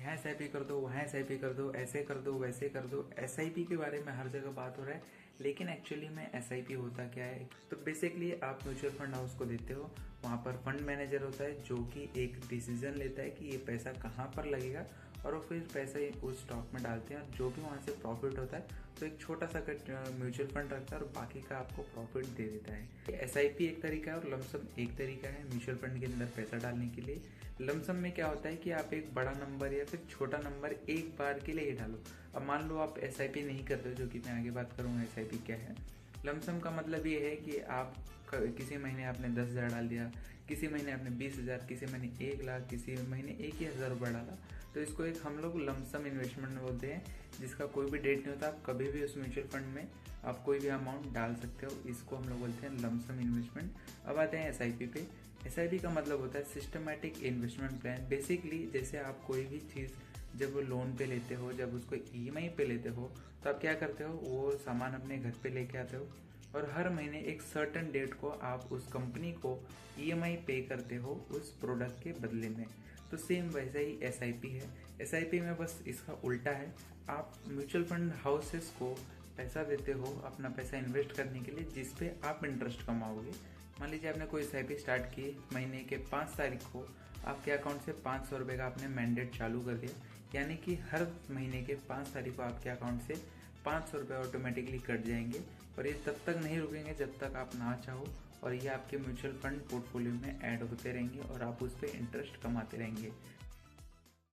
यहाँ SIP कर दो, वहाँ SIP कर दो, ऐसे कर दो, वैसे कर दो। SIP के बारे में हर जगह बात हो रहा है, लेकिन एक्चुअली में SIP होता क्या है? तो बेसिकली आप म्यूचुअल फंड हाउस को देते हो, वहाँ पर फंड मैनेजर होता है जो कि एक डिसीजन लेता है कि ये पैसा कहाँ पर लगेगा, और वो फिर पैसे उस स्टॉक में डालते हैं, और जो भी वहाँ से प्रॉफिट होता है तो एक छोटा सा म्यूचुअल फंड रखता है और बाकी का आपको प्रॉफिट दे देता है। SIP एक तरीका है और लमसम एक तरीका है म्यूचुअल फंड के अंदर पैसा डालने के लिए। लमसम में क्या होता है कि आप एक बड़ा नंबर या फिर छोटा नंबर एक बार के लिए ही डालो। अब मान लो आप SIP नहीं करते हो, जो कि मैं आगे बात करूँगा SIP क्या है। लमसम का मतलब ये है कि आप किसी महीने आपने 10,000 डाल दिया, किसी महीने आपने 20,000, किसी महीने 1,00,000, किसी महीने 1,000 रुपये डाला, तो इसको एक हम लोग लमसम इन्वेस्टमेंट बोलते हैं, जिसका कोई भी डेट नहीं होता। आप कभी भी उस म्यूचुअल फंड में आप कोई भी अमाउंट डाल सकते हो, इसको हम लोग बोलते हैं लमसम इन्वेस्टमेंट। अब आते हैं SIP पे। SIP का मतलब होता है सिस्टमैटिक इन्वेस्टमेंट प्लान। बेसिकली जैसे आप कोई भी चीज़ जब लोन पे लेते हो, जब उसको EMI पे लेते हो, तो आप क्या करते हो, वो सामान अपने घर पे लेके आते हो और हर महीने एक सर्टेन डेट को आप उस कंपनी को EMI पे करते हो उस प्रोडक्ट के बदले में। तो सेम वैसे ही SIP है। SIP में बस इसका उल्टा है, आप म्यूचुअल फंड हाउसेस को पैसा देते हो अपना पैसा इन्वेस्ट करने के लिए, जिस पे आप इंटरेस्ट कमाओगे। मान लीजिए आपने कोई SIP स्टार्ट की, महीने के 5 तारीख को आपके अकाउंट से 500 रुपये का आपने मैंडेट चालू कर दिया, यानी कि हर महीने के 5 तारीख को आपके अकाउंट से 500 रुपये ऑटोमेटिकली कट जाएंगे, और ये तब तक नहीं रुकेंगे जब तक आप ना चाहो, और ये आपके म्यूचुअल फंड पोर्टफोलियो में ऐड होते रहेंगे और आप उस पर इंटरेस्ट कमाते रहेंगे।